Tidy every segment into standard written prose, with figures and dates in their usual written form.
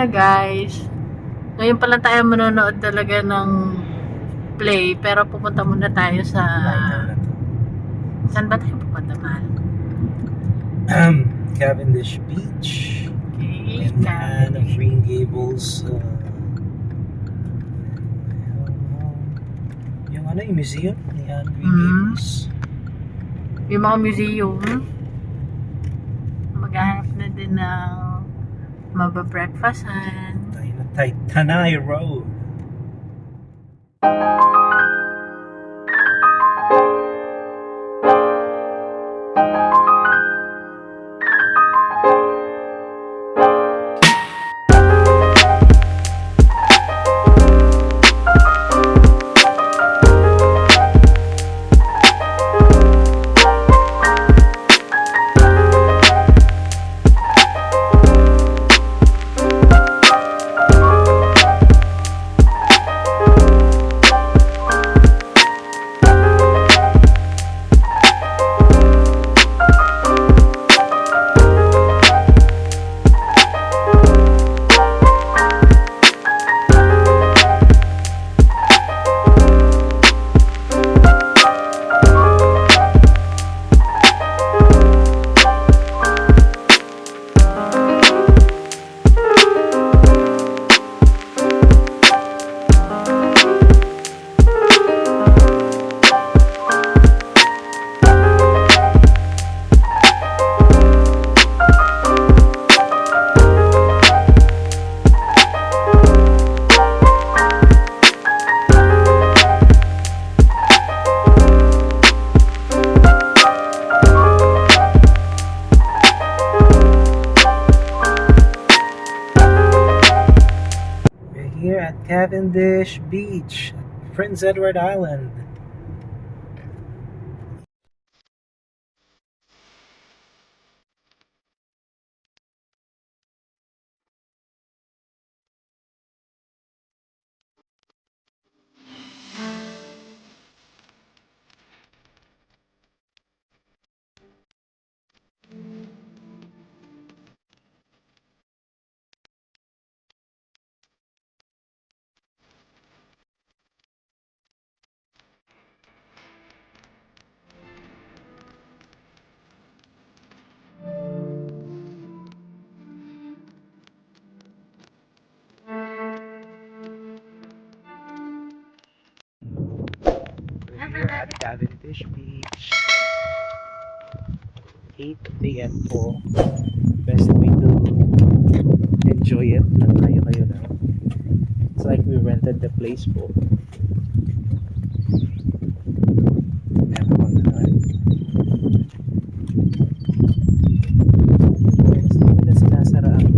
na guys. Ngayon pa lang tayo manonood talaga ng play, pero pupunta muna tayo sa... Saan ba tayo pupunta, mahal? Cavendish Beach. Okay, And Green Gables. Yung museum ni Green Gables. Yung mga museum. Maghahanap na din ng mababreakfastan. Tayo na Tanay Road. Here at Cavendish Beach, Prince Edward Island. Here at Cavendish Beach. 8 p.m. po. Best way to enjoy it. Kayo lang. It's like we rented the place po. Meron pang lahat. Hindi nila sinasara ang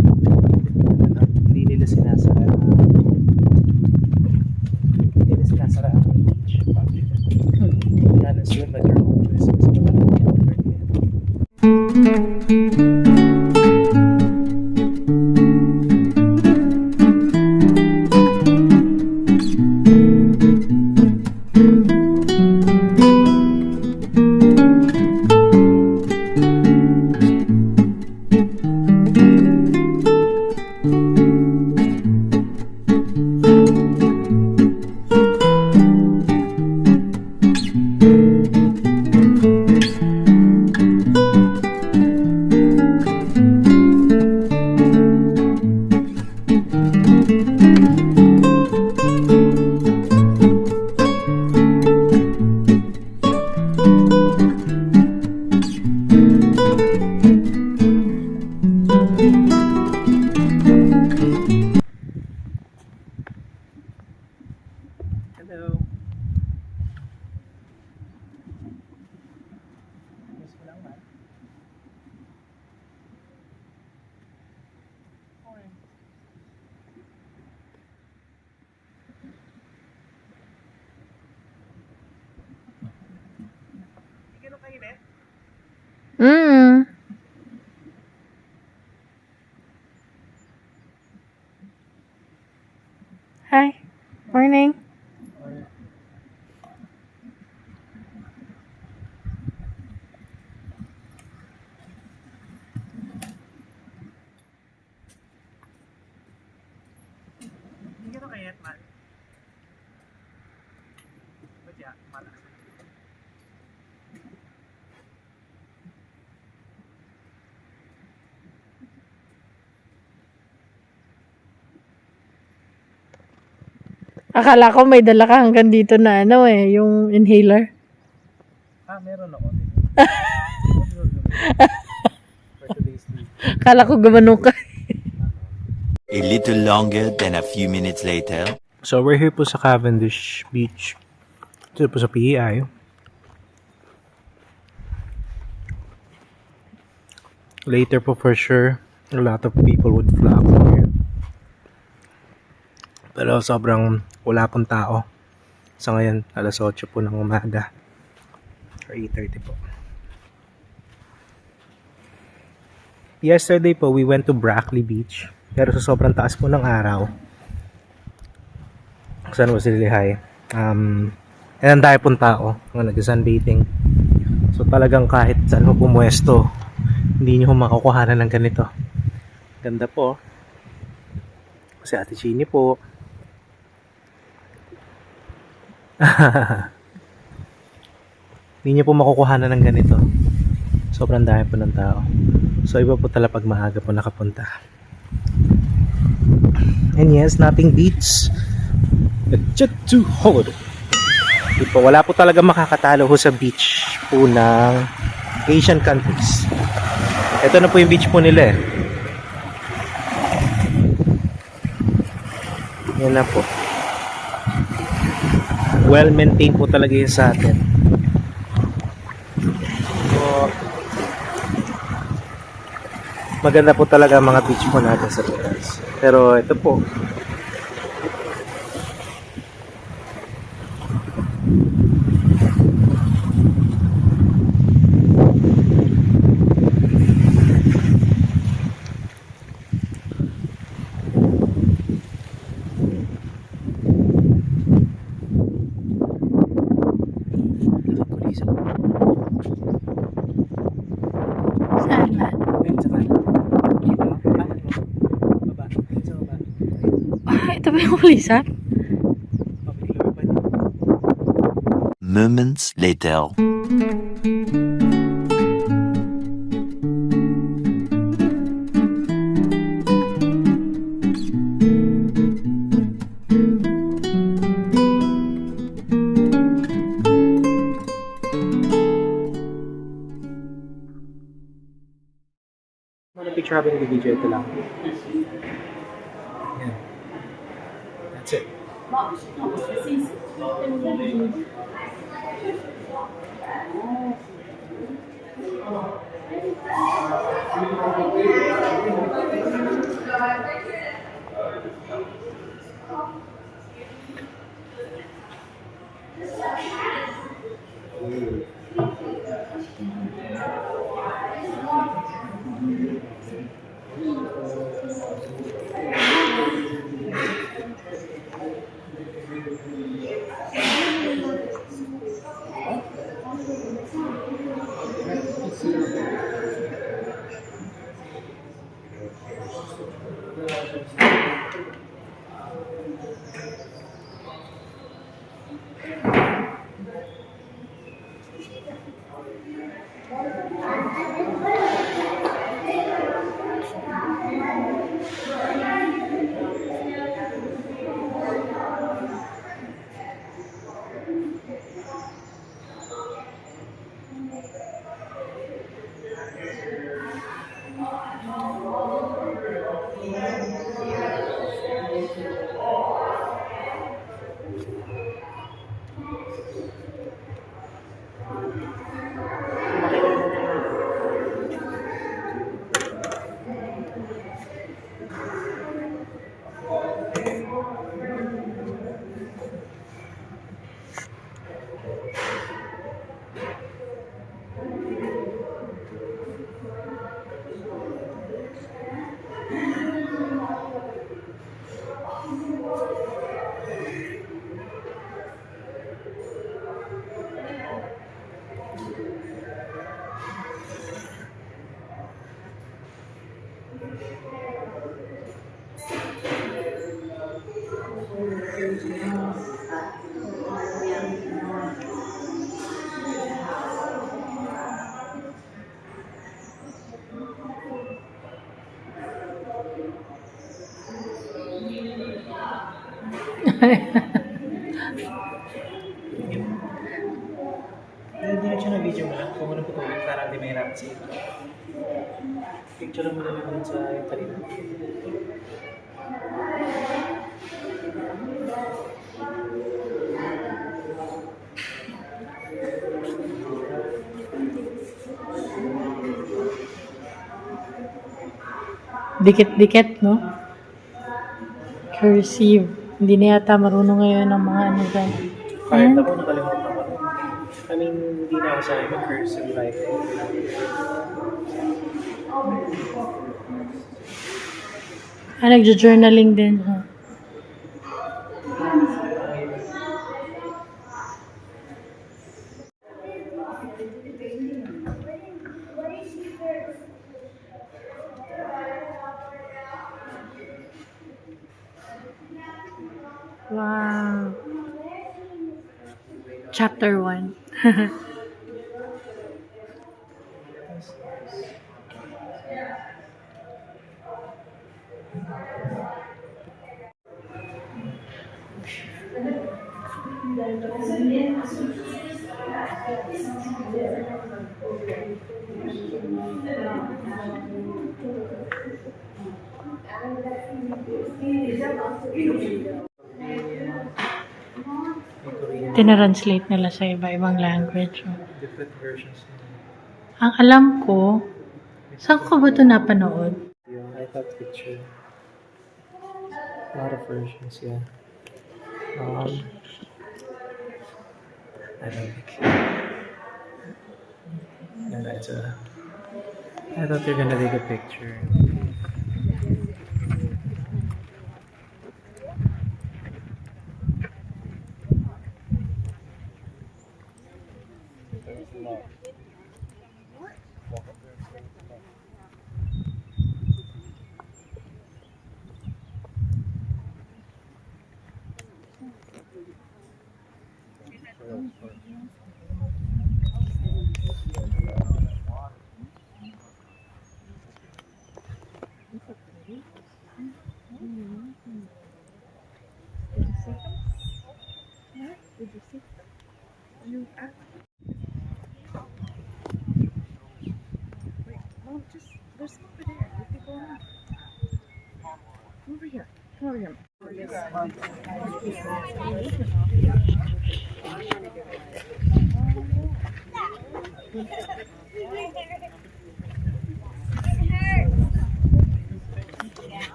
hindi nila sinasara ang beach public. Yan ang swim at your own risk. Hello. Miss mo lang, man. Okay. Hindi ganun kainit? Hi. Morning. Quiet man. Ba't ya? Malakas. Akala ko may dala ka hanggang dito na ano eh, yung inhaler. Meron ako. For today's leave. Akala ko gumanong ka. A little longer than a few minutes later. So we're here po sa Cavendish Beach. Ito po sa PEI. Later po for sure, a lot of people would flock here. Pero sobrang wala pong tao. So ngayon, alas 8 po ng umaga. Or 8:30 po. Yesterday po, we went to Brackley Beach. Pero sa sobrang taas po ng araw, saan was really high. And ang dahil pong tao, nag-sunbathing. So talagang kahit saan mo pumuesto, hindi nyo makukuhanan ng ganito. Ganda po. Si Ate Chini po. Hindi nyo po makukuhanan ng ganito. Sobrang dahil po ng tao. So iba po talaga pag maaga po nakapunta. And yes, nothing beats a jet to holiday. Wala po talaga makakatalo ho sa beach po ng Asian countries. Ito na po yung beach po nila eh. Yan na po. Well maintained po talaga yun sa atin. So, maganda po talaga mga beach po natin sa Pinas. Pero ito po, Saan ba? Ito ba yung kulisap? Moments later. Mga picture habang nag-video, ito lang. Yan. That's it. Diretso na video mo lang. Kung ano putulin para hindi may hirap siya. Picture mo na lang sa kanina. Dikit-dikit, no? Cursive. Hindi na yata marunong ngayon ng mga ano dyan. Kahit ako nakalimutan ko. I mean, hindi na ako sanay mag-cursive writing. Nagjo-journaling din. Ha? Wow. Chapter 1. Tinranslate nila sa iba-ibang language. Oh. Different versions. Ang alam ko, saan ko ba ito napanood? Yeah, I thought picture. A lot of versions, yeah. I don't think. Yeah, that's I thought you're gonna take a picture.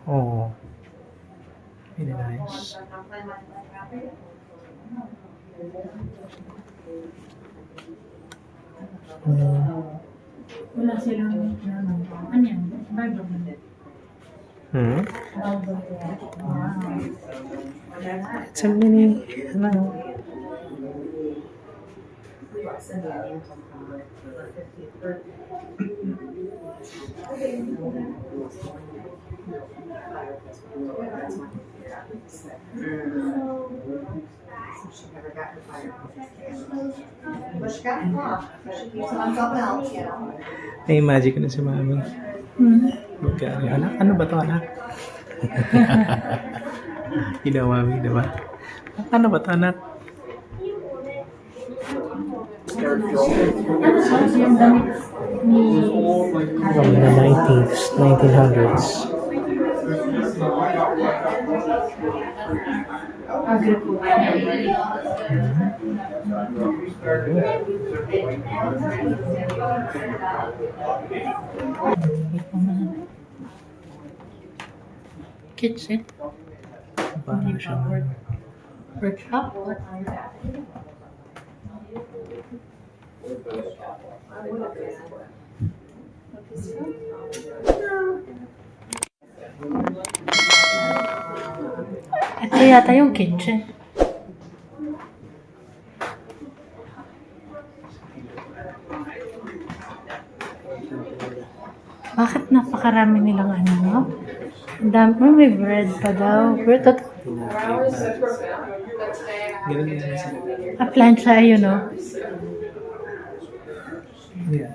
Oh, really nice. Wala silang ano yan? Bible. Hmm? Bible. Wow. It's a mini, ano? She never got her fire. But she got off. She keeps on something else, you know. Na-imagine ko na si Mami. Magkano, anak, ano ba to anak? Ginawa Mami, diba? Ano ba to anak? From the 1900s. Kitchen. Parang siya. Workshop. Ito yata yung kitchen. Bakit napakarami nilang ano, no? Ang dami, may bread pa daw. Bread, Ganun din siya. plancha, ayun, no? Yeah.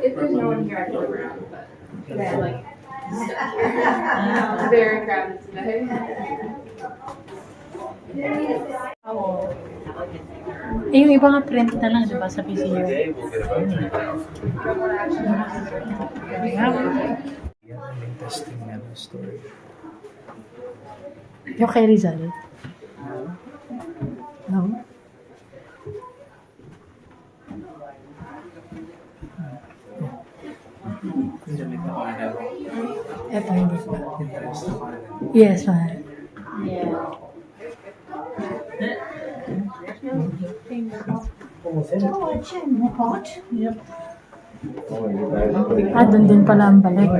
If there's no one here, I can look around, but they're like very crowded today. Eh, yung iba nga print na lang, di ba, sa PCU? Interesting story. Yung kay Rizal? No? Eto, hindi pa. Yes, man. Oh, Jim, what? Yep. Doon din pala ang balik.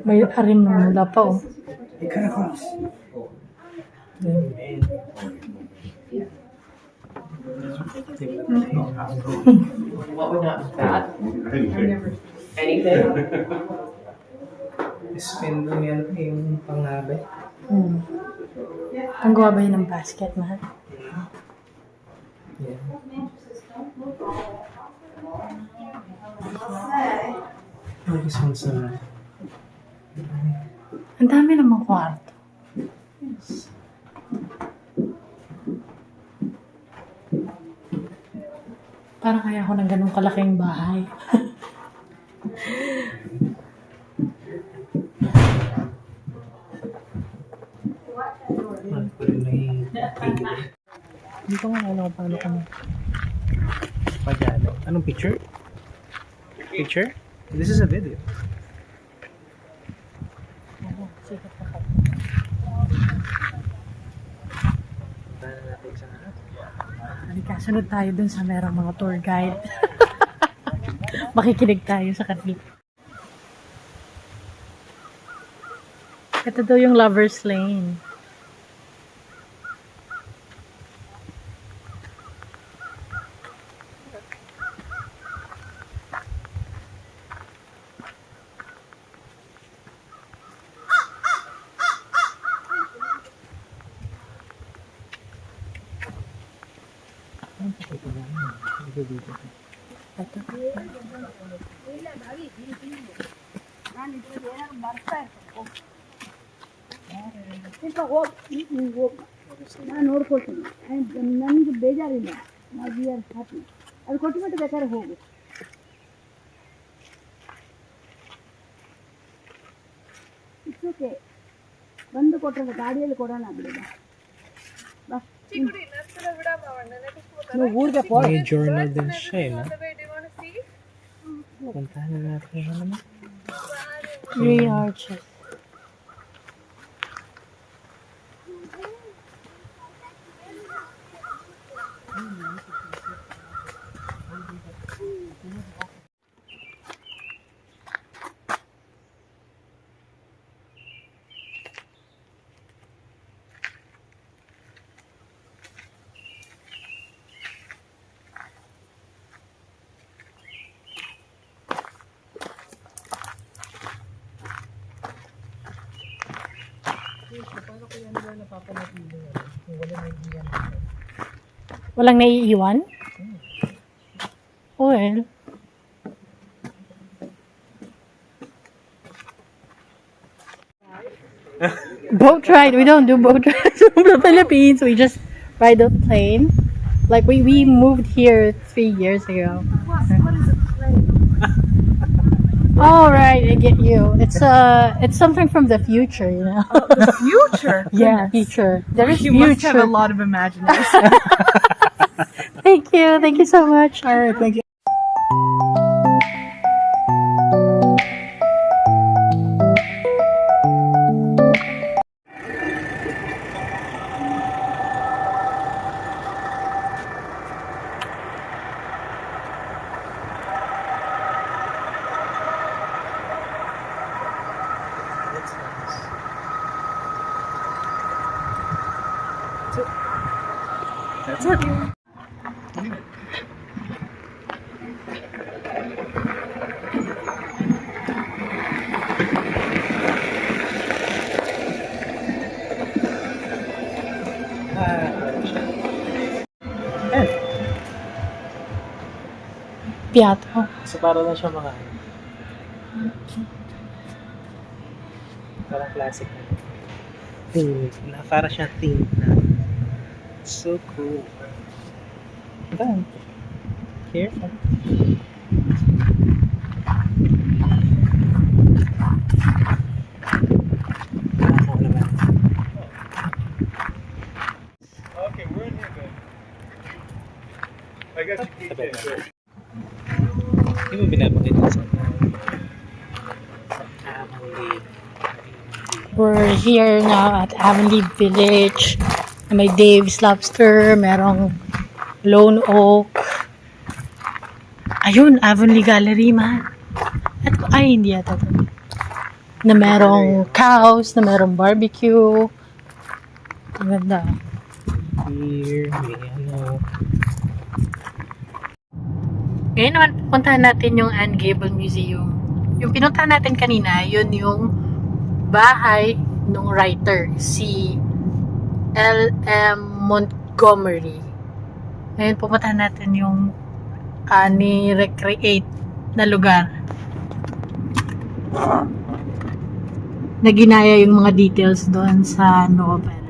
May arim na mula pa, oh. What would not be bad? Anything? Spend mo yan yung pangabe. Ang gawa ba yun ng basket, mahal? Yeah. Oh, this one's Ang dami namang kwarto. Parang kaya ko ng ganun kalaking bahay. Hindi ko nga alam kung paano kami. Pagano? Anong picture? Picture? This is a video. Oo, sikat na ka. Punta na natin sa Halika, sunod tayo dun sa merong mga tour guide. Makikinig tayo sa kanila. Ito daw yung Lover's Lane. ನಾನು ನೋಡ್ಕೊಳ್ತೀನಿ ನನಗೆ ಬೇಜಾರಿಲ್ಲ ನಾವು we are happy ಅದು ಕೊಟ್ಬಿಟ್ಟು ಬೇಕಾದ್ರೆ ಹೋಗು it's okay ಬಂದು ಕೊಟ್ಟರೆ ಗಾಡಿಯಲ್ಲಿ ಕೊಡೋಣ ಬಿಡಿಲ್ಲ ಬಾ ನೀವು ಊರಿಗೆ May journal din siya eh, no? Puntahan na natin yung naman. Three arches. Walang naiiwan? Well. Boat ride. We don't do boat rides from the Philippines. We just ride a plane. Like we moved here 3 years ago. what is it Oh right, I get you. It's something from the future, you know. The future? Yeah, future. There is You future. must have a lot of imagination. Thank you so much. Alright, thank you. That's it. Piato. So, para lang siya mga parang classic na theme. Para siyang theme na. So cool. Done. Careful. Ako naman. Okay, we're in here, babe. I got your keychain. Hindi mo binabakita sa Avonlea. We're here now at Avonlea Village. May Dave's Lobster, merong Lone Oak. Ayun, Avonlea Gallery, man. Ay, hindi yata ito. Na merong cows, na merong barbecue. Ang ganda. Here, may ano. Ngayon naman, pupuntahan natin yung Anne Gable Museum. Yung pinuntahan natin kanina, yun yung bahay ng writer, si L.M. Montgomery. Ngayon, pupuntahan natin yung ni-recreate na lugar. Na ginaya yung mga details doon sa novel.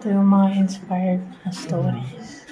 Ito yung mga inspired na stories.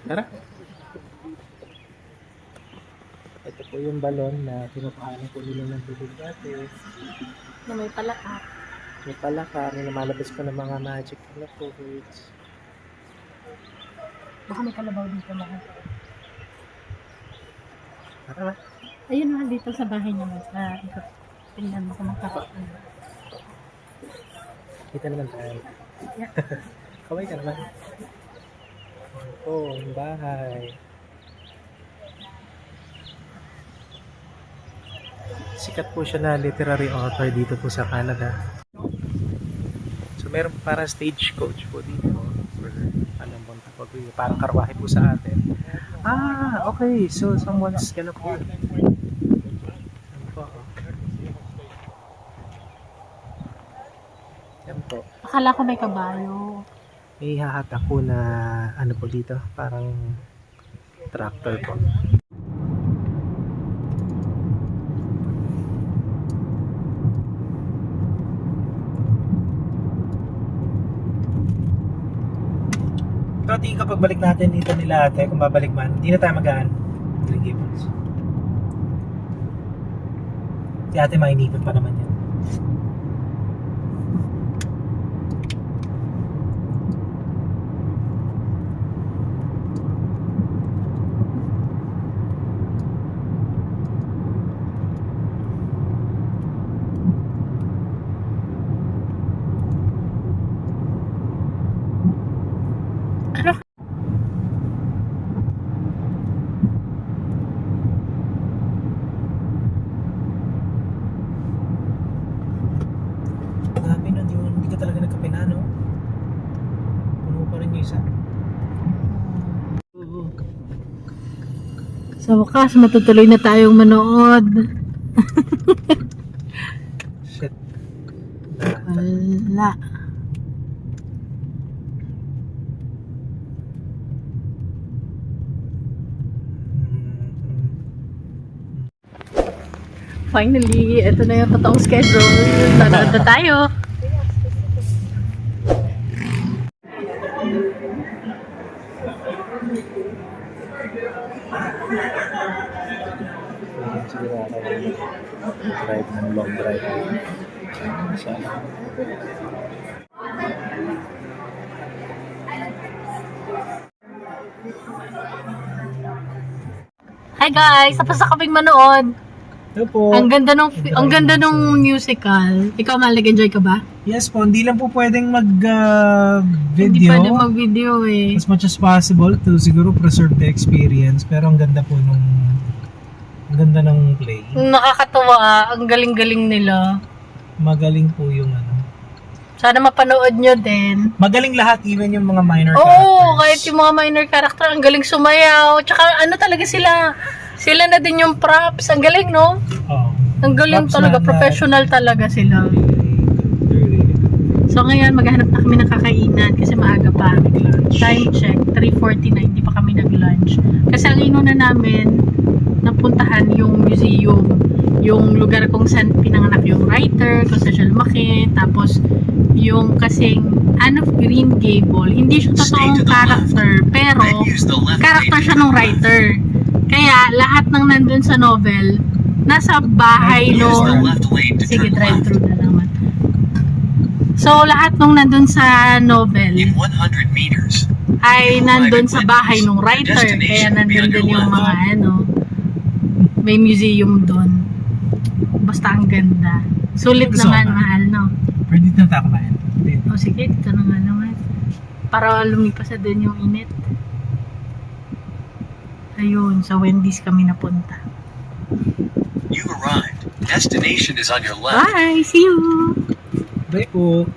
Tara. Ito po yung balon na pinupahanan po nila ng tubig dati. Na may palaka. May palaka, may lumalabas pa ng mga magic na fluids. Baka may kalabaw dito lahat. Tara. Ayun na, dito sa bahay naman. Ito, tingnan mo kung makakapag. Kita naman tayo. Yeah. Kaway ka naman. Ito, yung bahay. Sikat po siya na literary author dito po sa Canada. So meron para stagecoach po dito. Or anong bang tawag dito? Parang karwahe po sa atin. Ah, okay. So someone's gonna po. Ano po? Yan po. Akala ko may kabayo. May hahatak po na ano po dito, parang tractor po. Pero tingin kapag balik natin dito nila ate, kung babalik man, hindi na tayo magaan. Green Gables. Si ate mainipan pa naman yan. talaga nagkape na, no? Puno pa rin yung isa. Sa wakas, matutuloy na tayong manood. Shit. Wala. Finally, ito na yung totoong schedule. Nanood na tayo. Drive ng long drive. Sana. Hi guys, tapos na kaming manood. Ito po. Ang ganda nung musical. Ikaw, Mal, nag-enjoy ka ba? Yes po, hindi lang po pwedeng Hindi mag-video. pwede mag-video eh. As much as possible to siguro preserve the experience. Pero ang ganda po nung... Ang ganda ng play. Nakakatawa, ang galing-galing nila. Magaling po yung ano. Sana mapanood nyo din. Magaling lahat, even yung mga minor Oo, characters. kahit yung mga minor character, ang galing sumayaw. Tsaka ano talaga sila, sila na din yung props. Ang galing, no? Oo. Ang galing Props talaga, na- professional talaga sila. Really good. So ngayon, maghanap na kami ng kakainan kasi maaga pa. Lunch. Time check, 3:49, hindi pa kami nag-lunch. Kasi ang inuna namin, napuntahan yung museum, yung lugar kung saan pinanganak yung writer, kung saan siya lumaki, tapos yung kasing Anne of Green Gable, hindi siya totoong character, pero character siya ng writer. Kaya lahat ng nandun sa novel, nasa bahay nung... Sige, drive-through na naman. So, lahat nung nandun sa novel, In 100 meters, ay nandun sa bahay ng writer. Kaya nandun din yung mga ano, may museum doon. Basta ang ganda. Sulit Gusto naman, ko. mahal, no? Pwede na tayo kumain. O sige, dito na nga naman. Para lumipas na din yung init. Ayun, sa Wendy's kami napunta. you arrived. Destination is on your left. Bye! See you! Bye po.